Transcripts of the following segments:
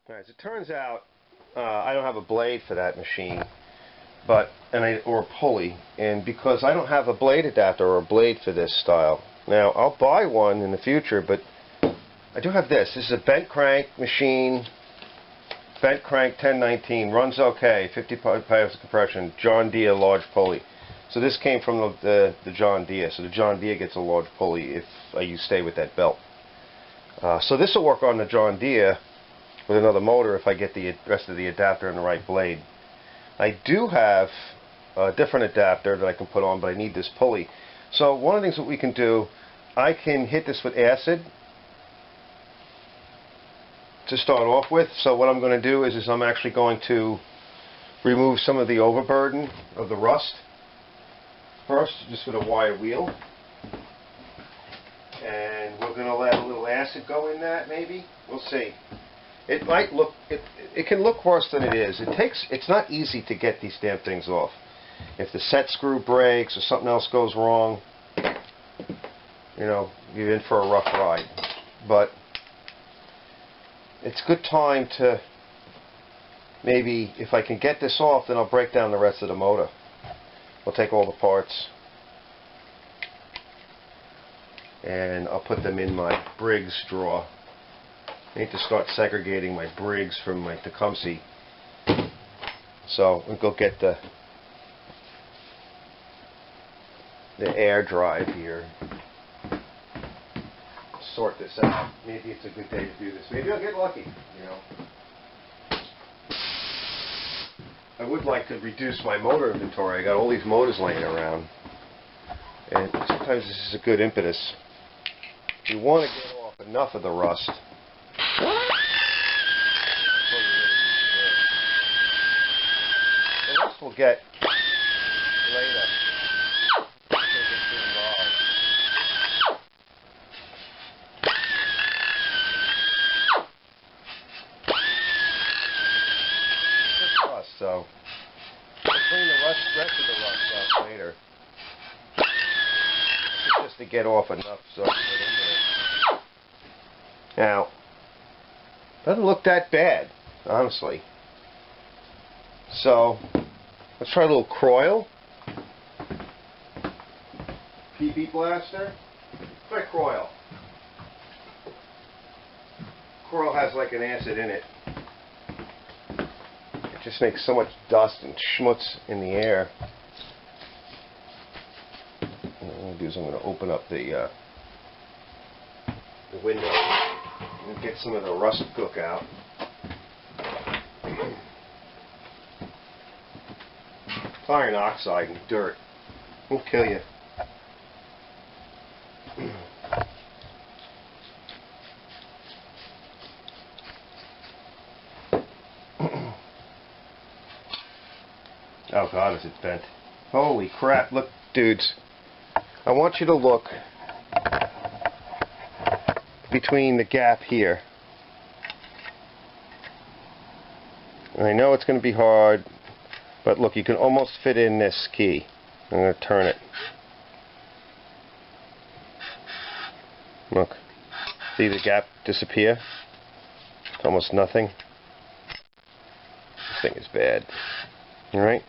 Alright, as it turns out, I don't have a blade for that machine, or a pulley, and because I don't have a blade adapter or a blade for this style. Now, I'll buy one in the future, but I do have this. This is a bent crank machine, bent crank 1019, runs okay, 55 pounds of compression, John Deere large pulley. So this came from the John Deere, so the John Deere gets a large pulley if you stay with that belt. So this will work on the John Deere with another motor if I get the rest of the adapter and the right blade. I do have a different adapter that I can put on, but I need this pulley. So one of the things that we can do, I can hit this with acid to start off with. So what I'm going to do is I'm actually going to remove some of the overburden of the rust first, just with a wire wheel. And we're going to let a little acid go in that, maybe. We'll see. It might look, it can look worse than it is. It's not easy to get these damn things off. If the set screw breaks or something else goes wrong, you know, you're in for a rough ride. But it's a good time to, maybe, if I can get this off, then I'll break down the rest of the motor. We'll take all the parts and I'll put them in my Briggs drawer. I need to start segregating my Briggs from my Tecumseh. So we'll go get the air drive here. Sort this out. Maybe it's a good day to do this. Maybe I'll get lucky, you know. I would like to reduce my motor inventory. I got all these motors laying around. And sometimes this is a good impetus. You want to get off enough of the rust. The rest will get later. So I'll clean the rest of the rust off later. It's just to get off enough so I can get in there. Now, doesn't look that bad, honestly. So let's try a little Croil. PP blaster. Try Croil. Croil has like an acid in it. It just makes so much dust and schmutz in the air. What I'm going to do is I'm going to open up the window and get some of the rust gook out. Iron oxide and dirt will kill you. Oh God, is it bent? Holy crap, look, dudes. I want you to look between the gap here. And I know it's going to be hard, but look, you can almost fit in this key. I'm going to turn it. Look. See the gap disappear? It's almost nothing. This thing is bad. Alright?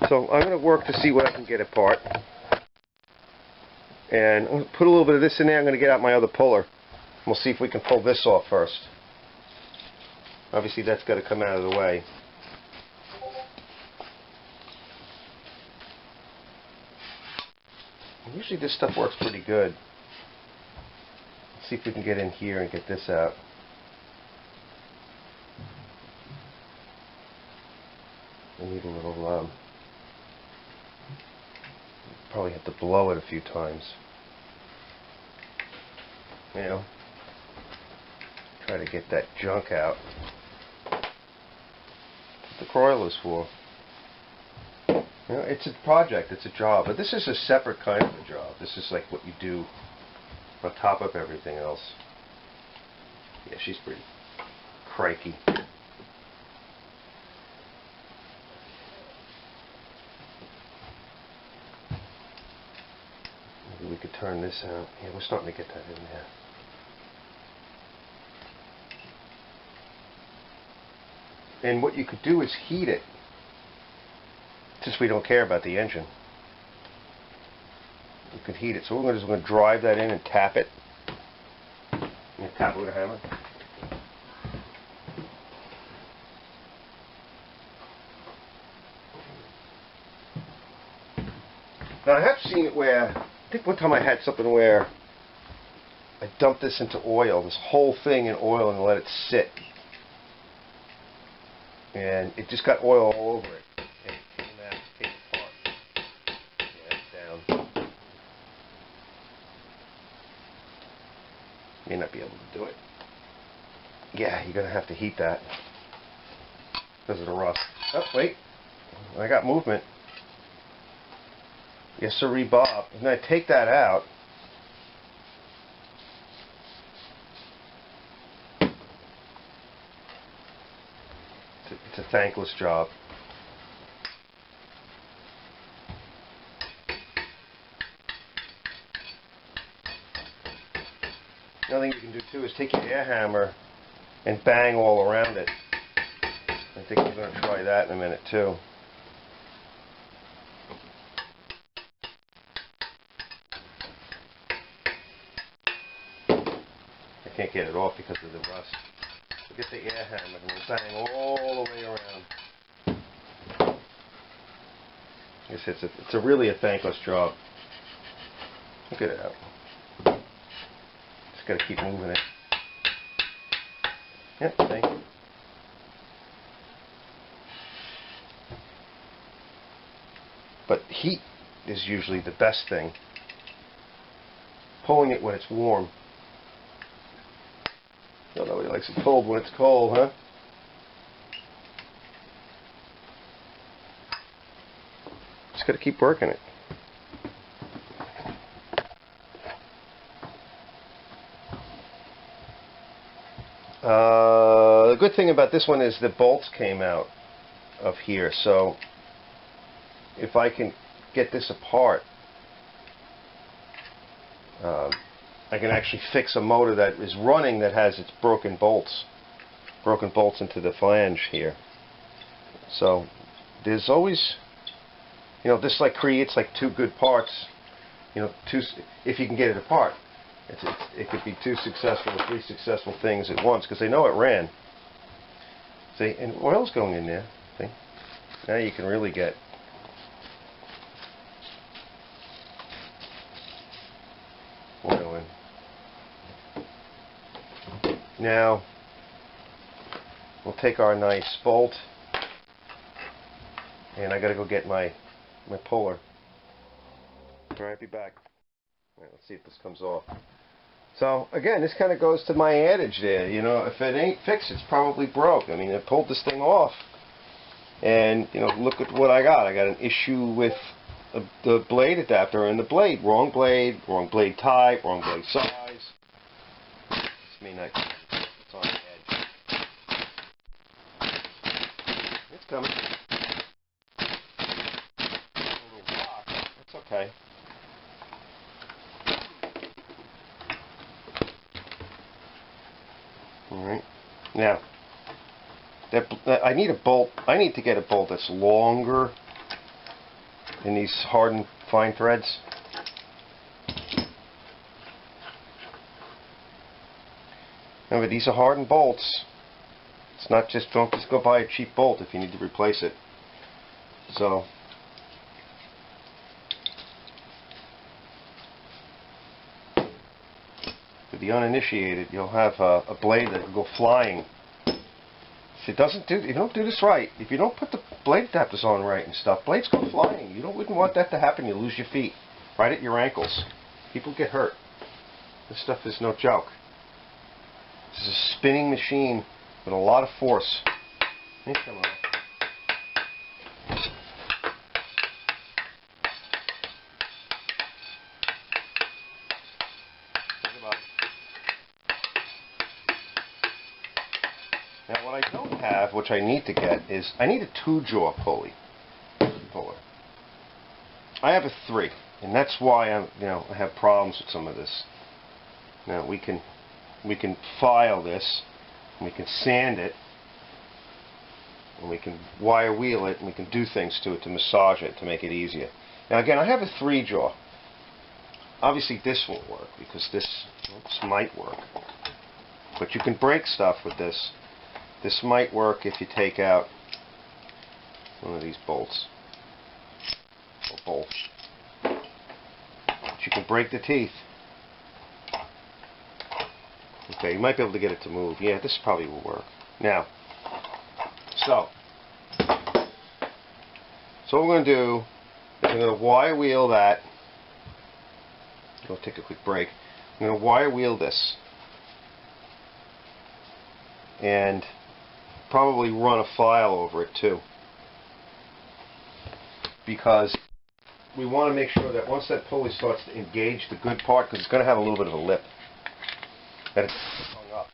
So I'm going to work to see what I can get apart. And I'm going to put a little bit of this in there. I'm going to get out my other puller. We'll see if we can pull this off first. Obviously that's got to come out of the way. Usually this stuff works pretty good. Let's see if we can get in here and get this out. I need a little, probably have to blow it a few times. You know, try to get that junk out. That's what the Croil is for. You know, it's a project, it's a job, but this is a separate kind of a job. This is like what you do on top of everything else. Yeah, she's pretty crikey. Maybe we could turn this out. Yeah, we're starting to get that in there. And what you could do is heat it, since we don't care about the engine. You could heat it. So what we're going to drive that in and tap it. And tap it with a hammer. Now I have seen it where, I think one time I had something where I dumped this into oil, this whole thing in oil, and let it sit. And it just got oil all over it. And it came out, it came apart. Yeah, it's down. May not be able to do it. Yeah, you're going to have to heat that because of the rust. Oh, wait. I got movement. Yes, sirree, Bob. And then I take that out. It's a thankless job. Another thing you can do too is take your air hammer and bang all around it. I think we're going to try that in a minute too. I can't get it off because of the rust. So get the air hammer and bang all the way around. Like I said, it's really a thankless job. Look at it out. Just got to keep moving it. Yep, thank you. But heat is usually the best thing. Pulling it when it's warm. Nobody likes it cold when it's cold, huh? Just got to keep working it. The good thing about this one is the bolts came out of here, so if I can get this apart, I can actually fix a motor that is running that has its broken bolts into the flange here. So there's always, you know, this like creates like two good parts, you know, if you can get it apart. It could be 2 successful or 3 successful things at once because they know it ran. See, and oil's going in there. See, now you can really get oil in. Now we'll take our nice bolt, and I got to go get my puller. All right, be back. All right, let's see if this comes off. So again, this kind of goes to my adage there. You know, if it ain't fixed, it's probably broke. I mean, I pulled this thing off, and you know, look at what I got. I got an issue with the blade adapter and the blade. Wrong blade type, wrong blade size. This may not. It's on the edge. It's coming. A little rock. That's okay. Alright, now I need a bolt. I need to get a bolt that's longer than these hardened fine threads. Remember, these are hardened bolts. It's not just, don't just go buy a cheap bolt if you need to replace it. So for the uninitiated, you'll have a blade that will go flying. If you don't do this right, if you don't put the blade adapters on right and stuff, blades go flying. You wouldn't want that to happen. You lose your feet right at your ankles. People get hurt. This stuff is no joke. This is a spinning machine with a lot of force. Come on. Now what I don't have, which I need to get, is I need a 2-jaw puller. I have a 3, and that's why I have problems with some of this. Now we can file this, and we can sand it, and we can wire wheel it, and we can do things to it to massage it to make it easier. Now again, I have a 3-jaw. Obviously this won't work because this might work, but you can break stuff with this. This might work if you take out one of these bolts or bolts. But you can break the teeth. Okay, you might be able to get it to move. Yeah, this probably will work. Now, so what we're going to do is I'm going to wire wheel that. I'll take a quick break. I'm going to wire wheel this and probably run a file over it too, because we want to make sure that once that pulley starts to engage the good part, because it's going to have a little bit of a lip, that it's hung up,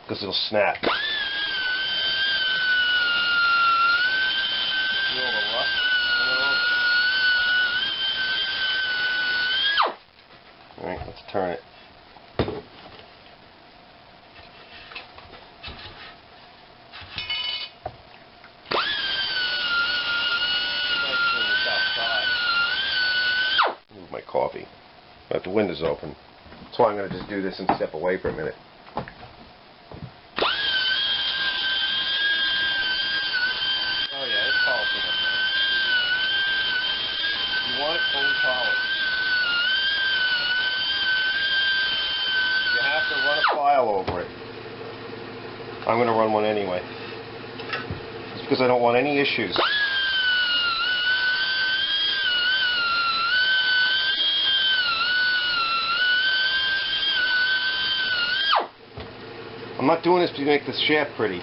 because it'll snap. Alright, let's turn it. Move my coffee. But the window's open. That's why I'm going to just do this and step away for a minute. Oh yeah, it's polished enough. You want it fully polished. You have to run a file over it. I'm going to run one anyway. It's because I don't want any issues. I'm not doing this to make this shaft pretty,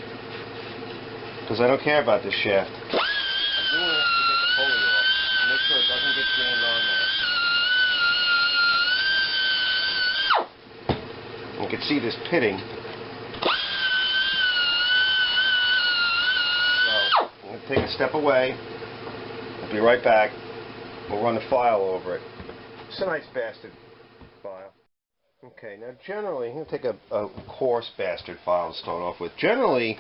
because I don't care about this shaft. I'm doing this to get the pulley off, to make sure it doesn't get jammed on there. You can see this pitting. So I'm going to take a step away. I'll be right back. We'll run the file over it. It's a nice bastard file. Okay, now generally, I'm going to take a coarse bastard file to start off with. Generally,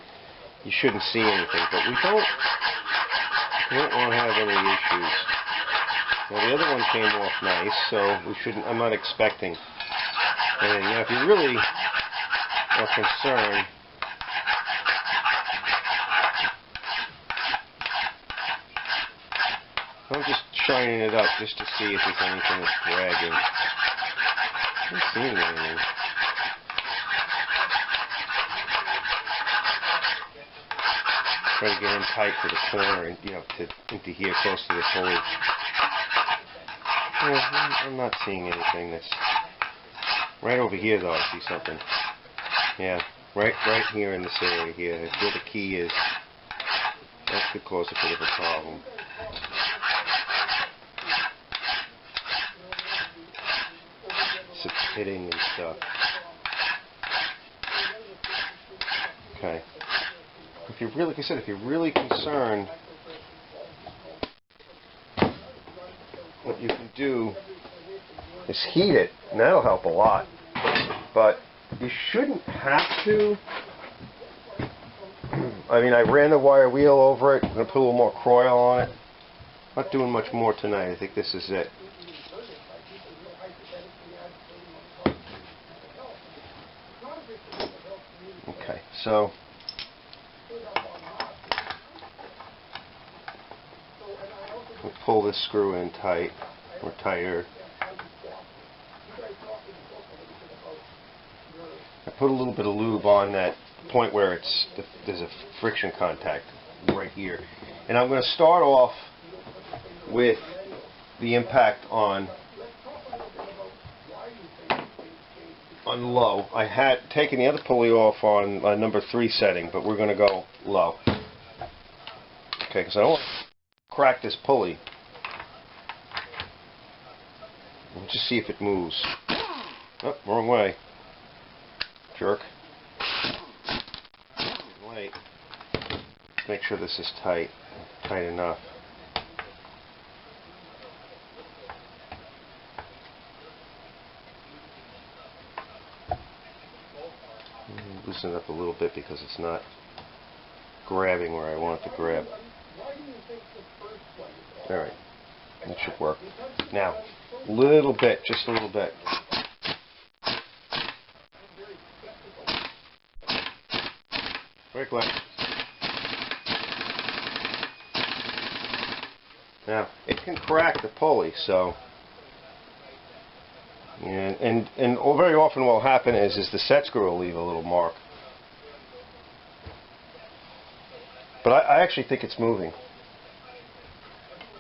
you shouldn't see anything, but we don't want to have any issues. Well, the other one came off nice, so we shouldn't. I'm not expecting anything. Now, if you really are concerned, I'm just shining it up just to see if there's anything that's dragging. I don't see anything. Try to get in tight to the corner and, into here, close to the pulley. I'm not seeing anything that's right over here, though. I see something. Yeah, right here in this area here. That's where the key is. That could cause a bit of a problem. It's hitting and stuff. Okay. If you're really, like I said, if you're really concerned, what you can do is heat it, and that'll help a lot. But you shouldn't have to. I mean, I ran the wire wheel over it. I'm going to put a little more coil on it. Not doing much more tonight. I think this is it. Okay, so we'll pull this screw in tight, or tighter. I put a little bit of lube on that point where there's a friction contact right here. And I'm going to start off with the impact on low. I had taken the other pulley off on number 3 setting, but we're going to go low. Okay, because I don't want to crack this pulley. Let's just see if it moves. Oh, wrong way. Jerk. Wait. Make sure this is tight enough. Loosen it up a little bit because it's not grabbing where I want it to grab. Alright, that should work. Now, little bit, just a little bit. Very quick. Now, it can crack the pulley, so, and very often what will happen is the set screw will leave a little mark. But I actually think it's moving.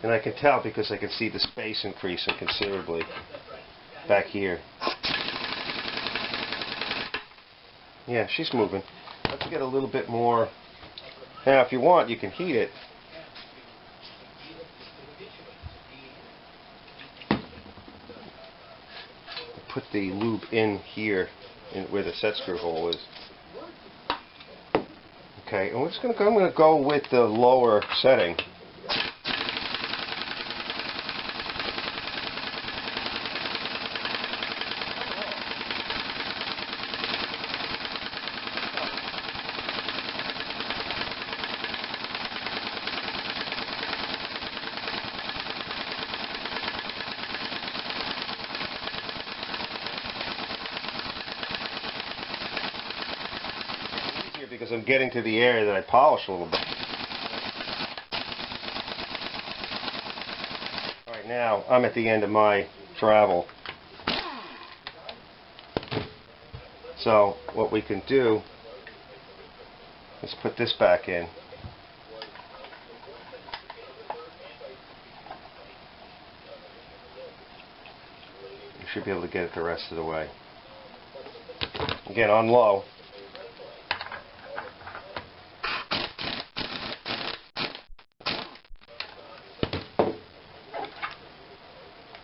And I can tell because I can see the space increasing considerably back here. Yeah, she's moving. Let's get a little bit more. Now, if you want, you can heat it. Put the lube in here, where the set screw hole is. Okay, and I'm going to go with the lower setting. Because I'm getting to the area that I polished a little bit. Alright, now I'm at the end of my travel. So what we can do is put this back in. You should be able to get it the rest of the way. Again, on low.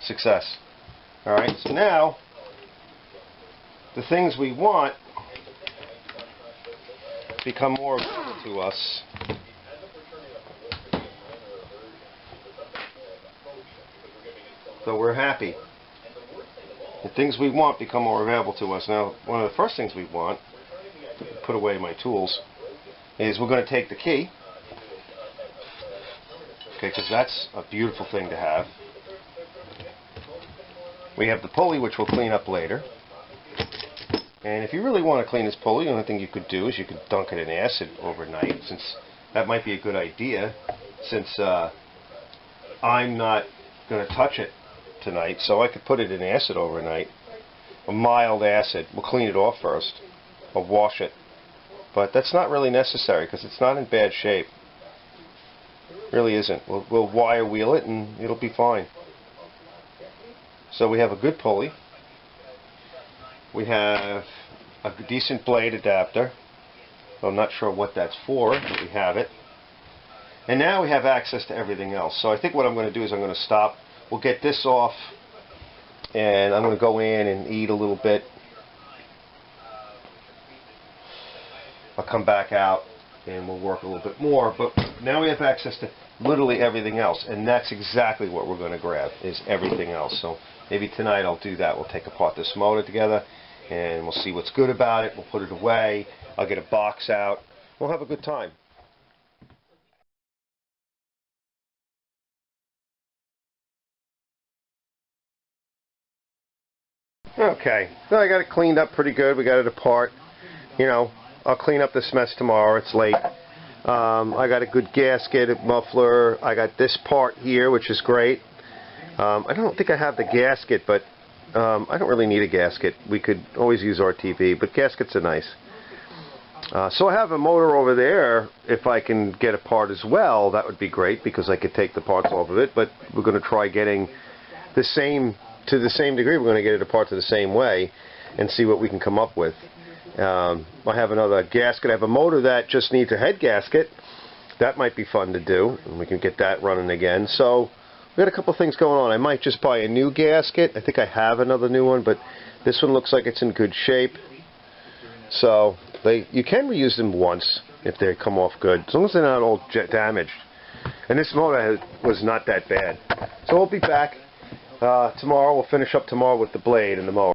Success. Alright, so now the things we want become more available to us. So we're happy. The things we want become more available to us. Now, one of the first things we want, to put away my tools, is we're going to take the key. Okay, because that's a beautiful thing to have. We have the pulley, which we'll clean up later. And if you really want to clean this pulley, the only thing you could do is you could dunk it in acid overnight, since that might be a good idea, since I'm not going to touch it tonight, so I could put it in acid overnight. A mild acid. We'll clean it off first. I'll wash it. But that's not really necessary because it's not in bad shape. It really isn't. We'll wire wheel it and it'll be fine. So we have a good pulley. We have a decent blade adapter. I'm not sure what that's for, but we have it. And now we have access to everything else. So I think what I'm going to do is I'm going to stop. We'll get this off, and I'm going to go in and eat a little bit. I'll come back out and we'll work a little bit more. But now we have access to literally everything else, and that's exactly what we're going to grab, is everything else. So maybe tonight I'll do that. We'll take apart this motor together and we'll see what's good about it. We'll put it away. I'll get a box out. We'll have a good time. Okay, so I got it cleaned up pretty good. We got it apart. You know, I'll clean up this mess tomorrow. It's late. I got a good gasket, a muffler. I got this part here, which is great. I don't think I have the gasket, but I don't really need a gasket. We could always use RTV, but gaskets are nice. So I have a motor over there. If I can get a part as well, that would be great, because I could take the parts off of it. But we're going to try getting the same, to the same degree. We're going to get it apart to the same way and see what we can come up with. I have another gasket. I have a motor that just needs a head gasket. That might be fun to do, and we can get that running again. So we got a couple things going on. I might just buy a new gasket. I think I have another new one, but this one looks like it's in good shape. So you can reuse them once if they come off good, as long as they're not all damaged. And this motor was not that bad. So we'll be back tomorrow. We'll finish up tomorrow with the blade and the mower.